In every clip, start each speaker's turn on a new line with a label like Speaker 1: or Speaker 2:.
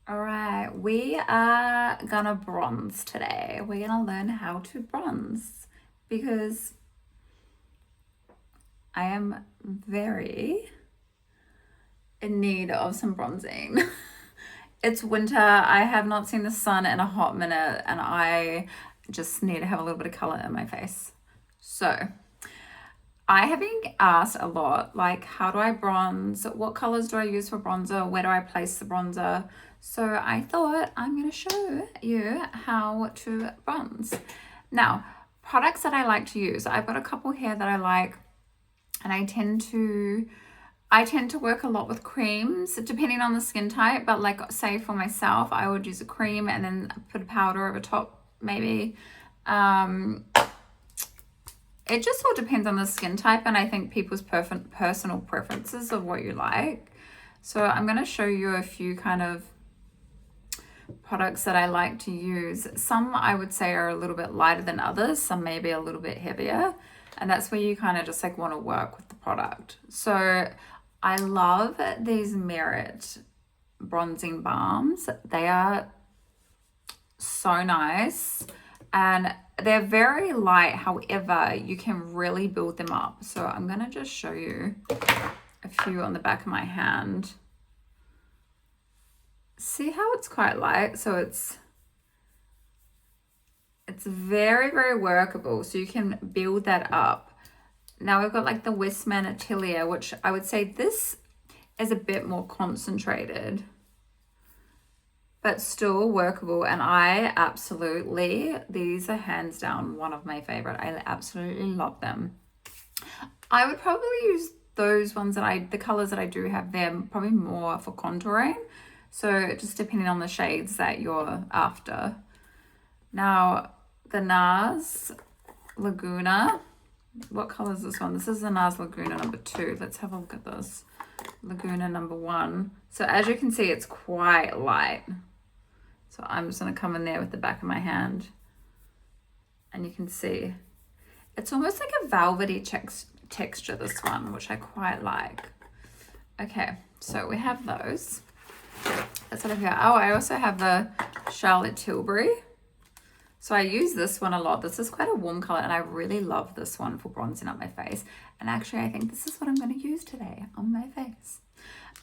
Speaker 1: All right, we are gonna bronze today. We're gonna learn how to bronze because I am very in need of some bronzing. It's winter. I have not seen the sun in a hot minute and I just need to have a little bit of color in my face. So, I have been asked a lot, like, how do I bronze? What colors do I use for bronzer? Where do I place the bronzer? So I thought I'm going to show you how to bronze. Now, products that I like to use, I've got a couple here that I like, and I tend to work a lot with creams, depending on the skin type. But like, say for myself, I would use a cream and then put a powder over top, maybe. It just all depends on the skin type, and I think people's personal preferences of what you like. So I'm going to show you a few kind of products that I like to use. Some I would say are a little bit lighter than others, some maybe a little bit heavier, and that's where you kind of just like want to work with the product. So I love these Merit bronzing balms. They are so nice and they're very light. However, you can really build them up. So I'm going to just show you a few on the back of my hand. See how it's quite light? So it's very, very workable. So you can build that up. Now we've got like the Westman Atelier, which I would say this is a bit more concentrated, but still workable. And these are hands down one of my favorite. I absolutely love them. I would probably use those ones the colors that I do have there, probably more for contouring. So just depending on the shades that you're after. Now, the NARS Laguna. What color is this one? This is the NARS Laguna number 2. Let's have a look at this. Laguna number 1. So as you can see, it's quite light. So I'm just going to come in there with the back of my hand. And you can see it's almost like a velvety texture, this one, which I quite like. Okay, so we have those. That's what I have. Oh, I also have the Charlotte Tilbury. So I use this one a lot. This is quite a warm color and I really love this one for bronzing up my face. And actually I think this is what I'm going to use today on my face.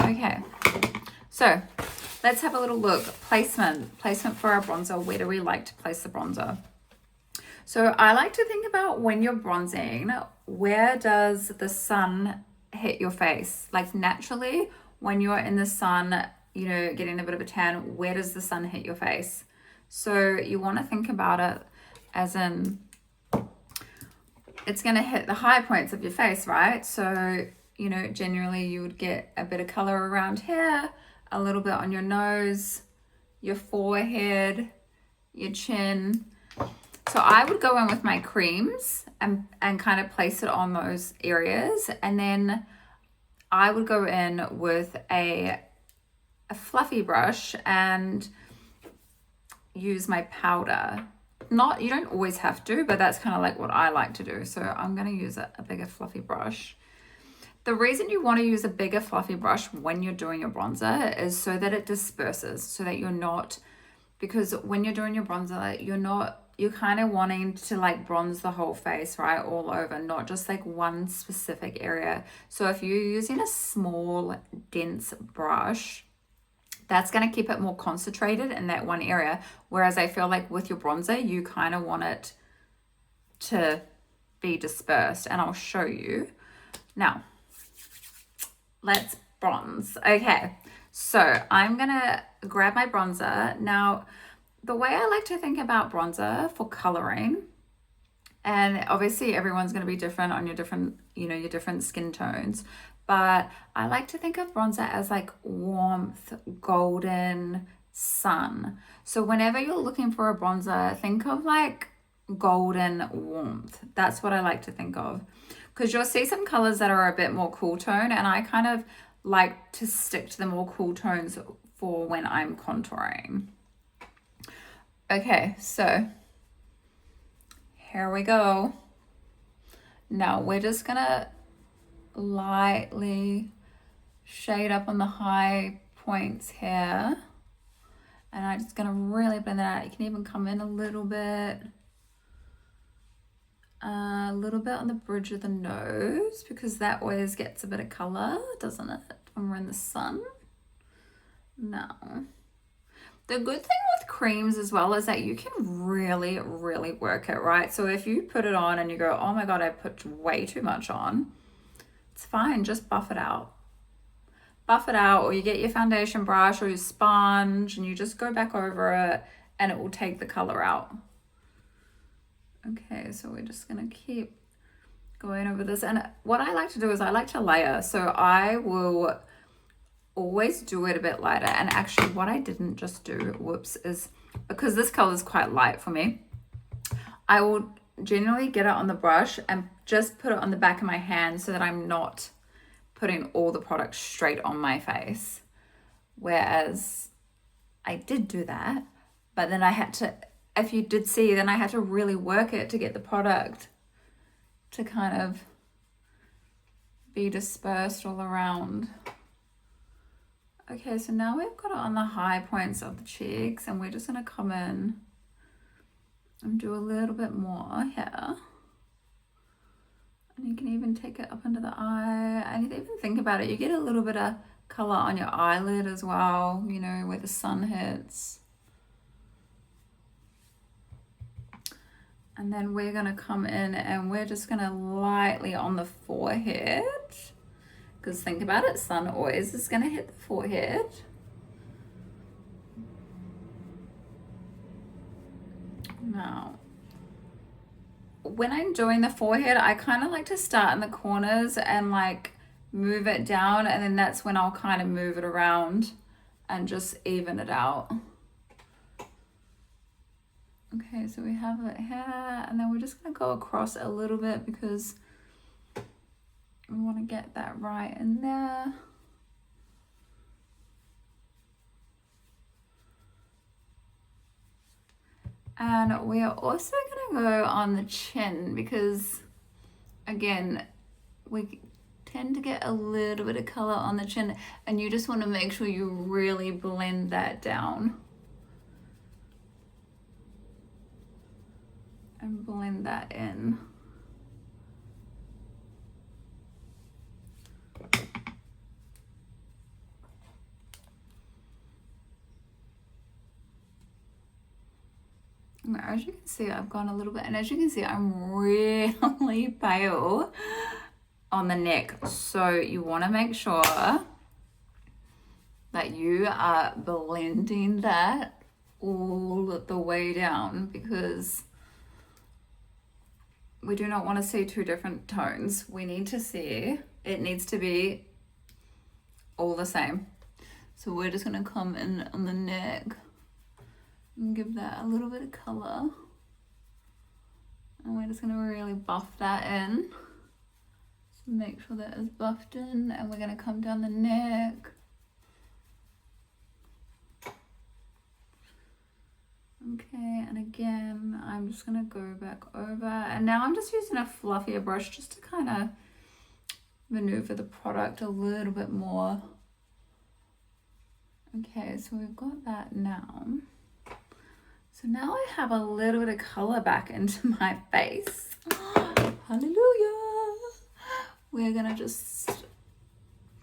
Speaker 1: Okay, so let's have a little look. Placement for our bronzer. Where do we like to place the bronzer? So I like to think about when you're bronzing, where does the sun hit your face? Like naturally, when you're in the sun, you know, getting a bit of a tan, where does the sun hit your face? So you want to think about it as in, it's going to hit the high points of your face, right? So, you know, generally you would get a bit of color around here, a little bit on your nose, your forehead, your chin. So I would go in with my creams and kind of place it on those areas. And then I would go in with a fluffy brush and use my powder. You don't always have to, but that's kind of like what I like to do. So I'm going to use a bigger fluffy brush. The reason you want to use a bigger fluffy brush when you're doing your bronzer is so that it disperses, so that because when you're doing your bronzer, you're kind of wanting to like bronze the whole face, right? All over, not just like one specific area. So if you're using a small, dense brush, that's going to keep it more concentrated in that one area. Whereas I feel like with your bronzer, you kind of want it to be dispersed. And I'll show you. Now, let's bronze. Okay, so I'm going to grab my bronzer. Now, the way I like to think about bronzer for coloring, and obviously everyone's going to be different on your different skin tones, but I like to think of bronzer as like warmth, golden, sun. So whenever you're looking for a bronzer, think of like golden warmth. That's what I like to think of, because you'll see some colors that are a bit more cool tone, and I kind of like to stick to the more cool tones for when I'm contouring. Okay, so here we go. Now we're just gonna lightly shade up on the high points here. And I'm just gonna really blend that out. You can even come in a little bit on the bridge of the nose, because that always gets a bit of color, doesn't it, when we're in the sun? Now, the good thing with creams as well is that you can really, really work it, right? So if you put it on and you go, oh my God, I put way too much on, it's fine, just buff it out. Buff it out, or you get your foundation brush or your sponge and you just go back over it and it will take the color out. Okay, so we're just gonna keep going over this. And what I like to do is I like to layer. So I will always do it a bit lighter. And actually what I didn't just do, whoops, is because this color is quite light for me, I will generally get it on the brush and just put it on the back of my hand so that I'm not putting all the product straight on my face. Whereas I did do that, but then I had to, if you did see, then I had to really work it to get the product to kind of be dispersed all around. Okay, so now we've got it on the high points of the cheeks, and we're just gonna come in and do a little bit more here. And you can even take it up under the eye. And even think about it, you get a little bit of color on your eyelid as well, you know, where the sun hits. And then we're gonna come in and we're just gonna lightly on the forehead, because think about it, sun always is gonna hit the forehead. Now, when I'm doing the forehead, I kind of like to start in the corners and like move it down, and then that's when I'll kind of move it around and just even it out. Okay, so we have it here, and then we're just gonna go across a little bit because we want to get that right in there. And we are also gonna go on the chin because, again, we tend to get a little bit of color on the chin, and you just want to make sure you really blend that down. And blend that in. As you can see, I've gone a little bit, and as you can see, I'm really pale on the neck. So you want to make sure that you are blending that all the way down, because we do not want to see two different tones. We need to see, it needs to be all the same. So we're just going to come in on the neck and give that a little bit of color. And we're just going to really buff that in. So make sure that is buffed in, and we're going to come down the neck. Okay, and again, I'm just gonna go back over, and now I'm just using a fluffier brush just to kind of maneuver the product a little bit more. Okay, so we've got that now. So now I have a little bit of color back into my face. Hallelujah! We're gonna just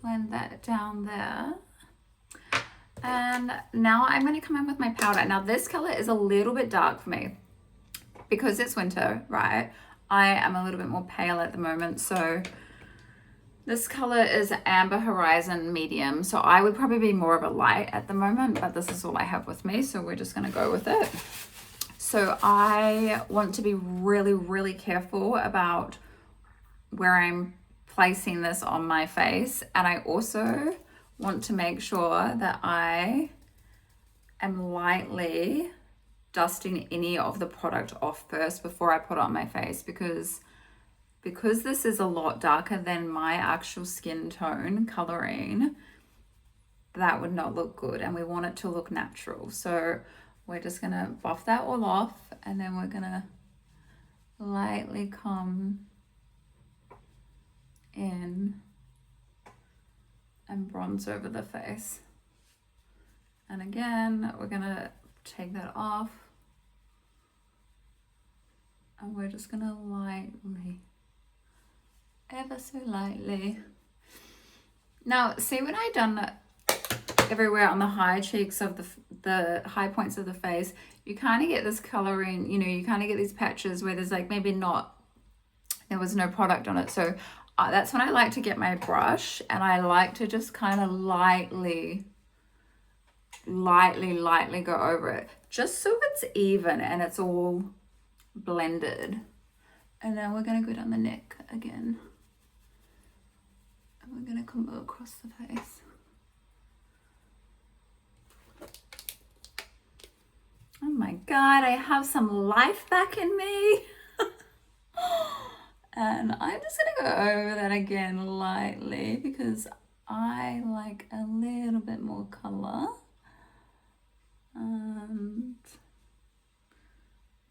Speaker 1: blend that down there. And now I'm going to come in with my powder. Now this color is a little bit dark for me because it's winter, right? I am a little bit more pale at the moment. So this color is Amber Horizon Medium. So I would probably be more of a light at the moment, but this is all I have with me. So we're just going to go with it. So I want to be really, really careful about where I'm placing this on my face. And I also want to make sure that I am lightly dusting any of the product off first before I put it on my face, because this is a lot darker than my actual skin tone coloring, that would not look good, and we want it to look natural. So we're just gonna buff that all off, and then we're gonna lightly come in and bronze over the face. And again, we're gonna take that off. And we're just gonna lightly, ever so lightly. Now, see when I done that everywhere on the high cheeks of the high points of the face, you kind of get this coloring, you know, you kind of get these patches where there's like maybe there was no product on it. So that's when I like to get my brush and I like to just kind of lightly go over it, just so it's even and it's all blended. And then we're going to go down the neck again. And we're going to come across the face. Oh my God, I have some life back in me. And I'm just gonna go over that again lightly because I like a little bit more color. And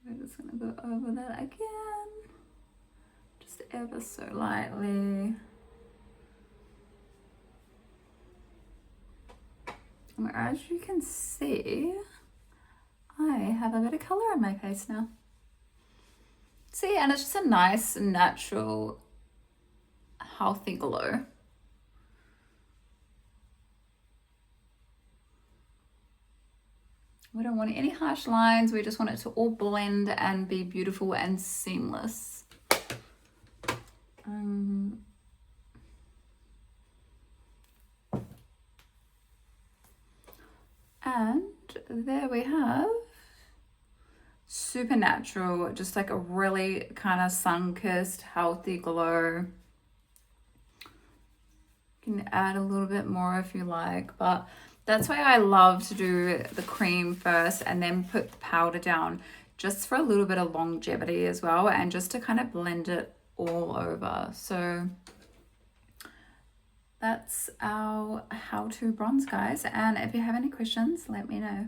Speaker 1: we're just gonna go over that again, just ever so lightly. And as you can see, I have a bit of color on my face now. See, and it's just a nice, natural, healthy glow. We don't want any harsh lines. We just want it to all blend and be beautiful and seamless. And there we have super natural, just like a really kind of sun-kissed, healthy glow. You can add a little bit more if you like, but that's why I love to do the cream first and then put the powder down, just for a little bit of longevity as well, and just to kind of blend it all over. So that's our how to bronze, guys. And if you have any questions, let me know.